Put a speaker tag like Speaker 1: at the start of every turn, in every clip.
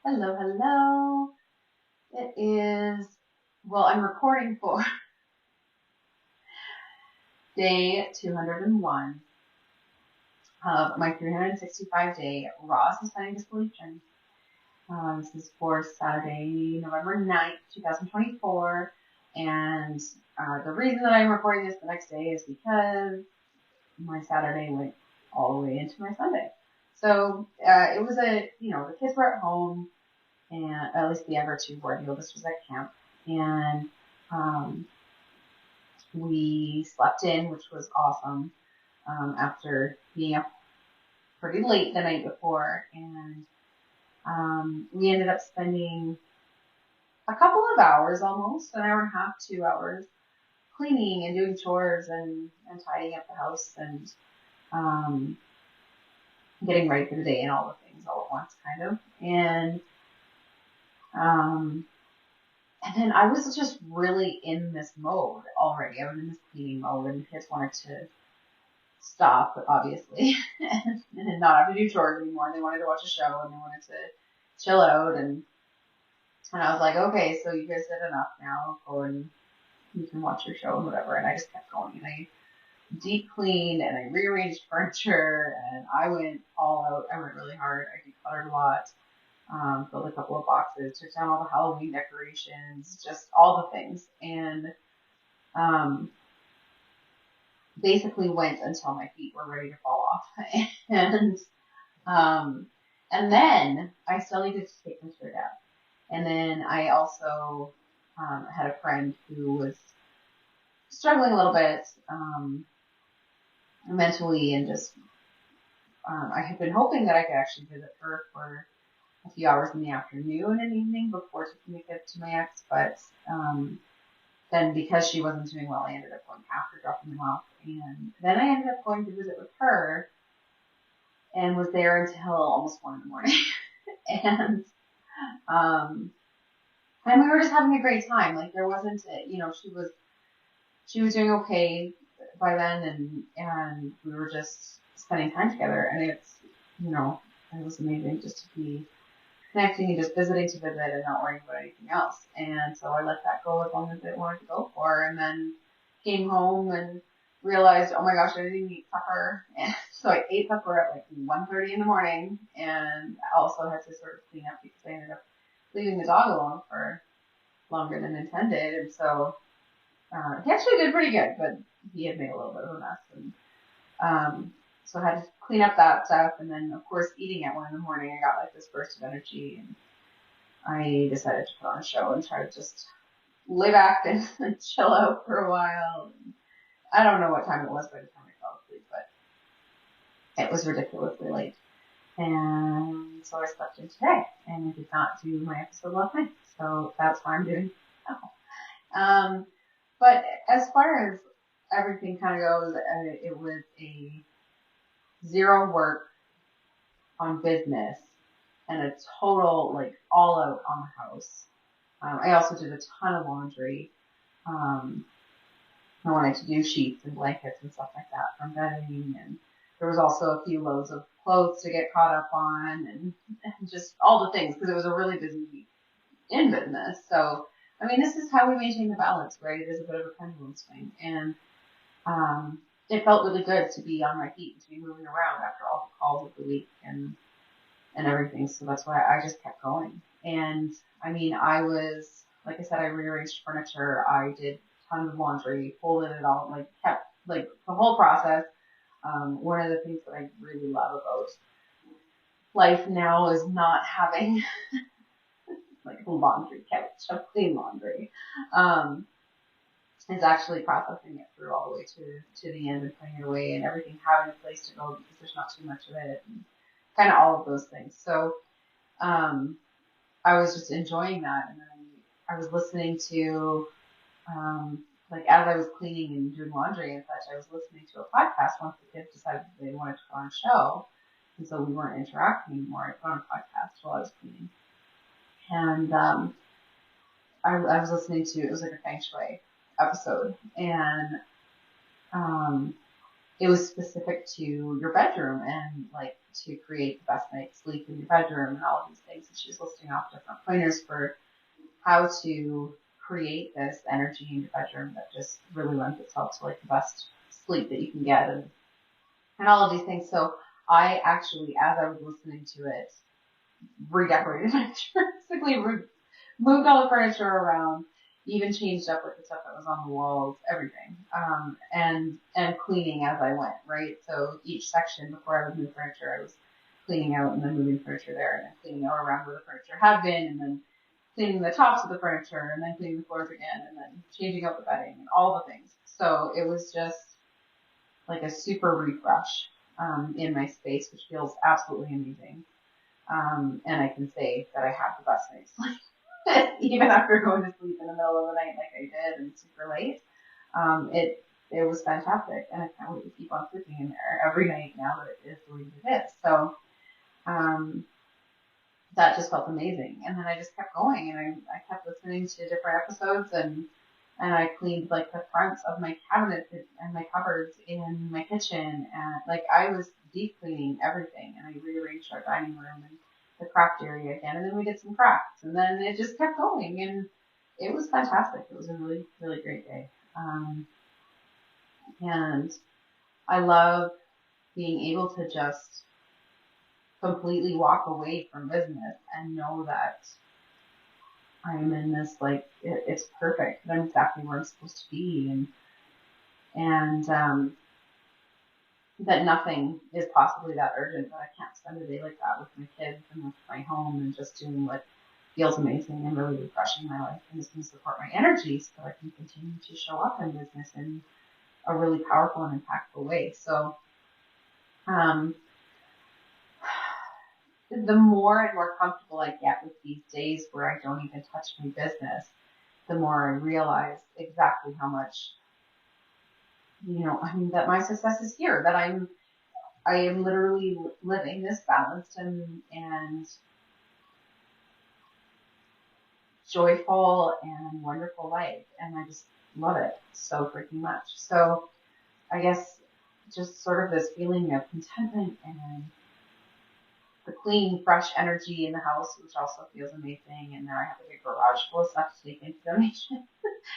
Speaker 1: Hello, hello. It is, well, I'm recording for day 201 of my 365-day raw systemic dissolution. This is for Saturday, November 9th, 2024. And the reason that I'm recording this the next day is because my Saturday went all the way into my Sunday. So it was the kids were at home, and at least the other two were. This was at camp. And we slept in, which was awesome, after being up pretty late the night before. And we ended up spending a couple of hours, almost an hour and a half, 2 hours, cleaning and doing chores and tidying up the house and getting ready for the day and all the things all at once, kind of. And then I was just really in this mode already. I was in this cleaning mode, and the kids wanted to stop, obviously, and not have to do chores anymore. They wanted to watch a show, and they wanted to chill out. And I was like, okay, so you guys did enough now. Go and you can watch your show and whatever. And I just kept going, and I deep cleaned, and I rearranged furniture, and I went all out. I went really hard. I decluttered a lot. Filled a couple of boxes, took down all the Halloween decorations, just all the things, and basically went until my feet were ready to fall off. and and then I still needed to take them to their dad. And then I also had a friend who was struggling a little bit mentally, and just I had been hoping that I could actually visit her for a few hours in the afternoon and evening before taking the kids to my ex, but then because she wasn't doing well, I ended up going after dropping them off, and then I ended up going to visit with her and was there until almost 1 a.m. and and we were just having a great time. Like, there wasn't, she was doing okay by then, and we were just spending time together, and it was amazing just to be connecting and just visiting to visit and not worrying about anything else. And so I let that go as long as it wanted to go for, and then came home and realized, oh my gosh, I didn't even eat supper. And so I ate supper at like 1:30 in the morning, and I also had to sort of clean up because I ended up leaving the dog alone for longer than intended. And so he actually did pretty good, but he had made a little bit of a mess. And so I had to clean up that stuff, and then, of course, eating at 1 a.m, I got like this burst of energy, and I decided to put on a show and try to just lay back and chill out for a while. And I don't know what time it was by the time I fell asleep, but it was ridiculously late. And so I slept in today, and I did not do my episode last night, so that's why I'm doing now. But as far as everything kind of goes, it was a zero work on business and a total, like, all out on the house. I also did a ton of laundry. I wanted to do sheets and blankets and stuff like that from bedding, and there was also a few loads of clothes to get caught up on, and just all the things, because it was a really busy week in business. So, I mean, this is how we maintain the balance, right? It is a bit of a pendulum swing, and it felt really good to be on my feet and to be moving around after all the calls of the week and everything. So that's why I just kept going. And I mean, like I said, I rearranged furniture. I did tons of laundry, folded it all, like kept like the whole process. One of the things that I really love about life now is not having like a laundry couch of clean laundry. Is actually processing it through all the way to the end and putting it away, and everything having a place to go because there's not too much of it, and kind of all of those things. So I was just enjoying that, and then I was listening to like, as I was cleaning and doing laundry and such, I was listening to a podcast once the kids decided that they wanted to go on a show, and so we weren't interacting anymore. I put on a podcast while I was cleaning, and I was listening to, it was like a feng shui episode, and it was specific to your bedroom and like to create the best night's sleep in your bedroom and all of these things. And she was listing off different pointers for how to create this energy in your bedroom that just really lends itself to like the best sleep that you can get and all of these things. So I actually, as I was listening to it, redecorated my basically moved all the furniture around, even changed up like the stuff that was on the walls, everything, and cleaning as I went, right? So each section before I would move furniture, I was cleaning out and then moving furniture there, and then cleaning out around where the furniture had been, and then cleaning the tops of the furniture, and then cleaning the floors again, and then changing out the bedding and all the things. So it was just like a super refresh in my space, which feels absolutely amazing. And I can say that I have the best night's sleep. Even after going to sleep in the middle of the night like I did and super late. It was fantastic, and I can't wait to keep on sleeping in there every night now that it is the way it is. So that just felt amazing. And then I just kept going, and I kept listening to different episodes, and I cleaned like the fronts of my cabinets and my cupboards in my kitchen, and like I was deep cleaning everything, and I rearranged our dining room and the craft area again, and then we did some crafts, and then it just kept going, and it was fantastic. It was a really, really great day. And I love being able to just completely walk away from business and know that I'm in this, like, it's perfect. I'm exactly where I'm supposed to be, and that nothing is possibly that urgent, that I can't spend a day like that with my kids and with my home and just doing what feels amazing and really refreshing my life and is going to support my energy so that I can continue to show up in business in a really powerful and impactful way. So the more and more comfortable I get with these days where I don't even touch my business, the more I realize exactly how much, that my success is here, that I am literally living this balanced and joyful and wonderful life, and I just love it so freaking much. So I guess just sort of this feeling of contentment and the clean, fresh energy in the house, which also feels amazing. And now I have a big garage full of stuff to take into donation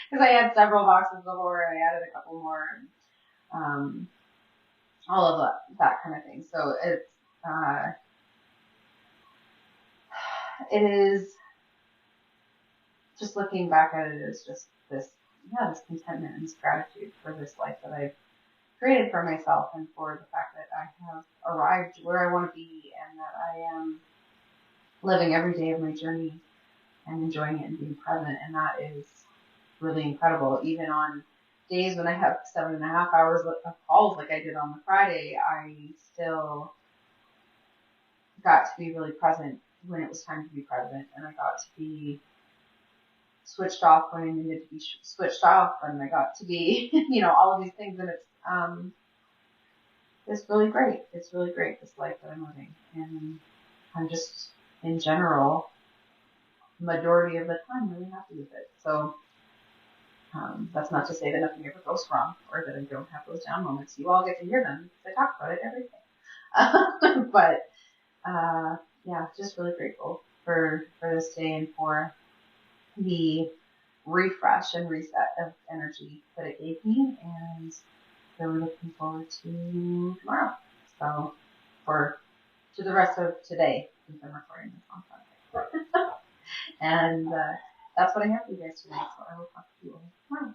Speaker 1: because I had several boxes before and I added a couple more, and all of that kind of thing. So it is just looking back at it as just this contentment and this gratitude for this life that I've created for myself, and for the fact that I have arrived where I want to be, and that I am living every day of my journey and enjoying it and being present. And that is really incredible. Even on days when I have 7.5 hours of calls like I did on the Friday, I still got to be really present when it was time to be present, and I got to be switched off when I needed to be switched off, and I got to be, all of these things. And it's really great. It's really great, this life that I'm living. And I'm just, in general, majority of the time, really happy with it. So that's not to say that nothing ever goes wrong or that I don't have those down moments. You all get to hear them because I talk about it every day. But just really grateful for this day and for the refresh and reset of energy that it gave me, and really looking forward to tomorrow. So, to the rest of today, since I'm recording this on Sunday. And that's what I have for you guys today. So I will talk to you all tomorrow.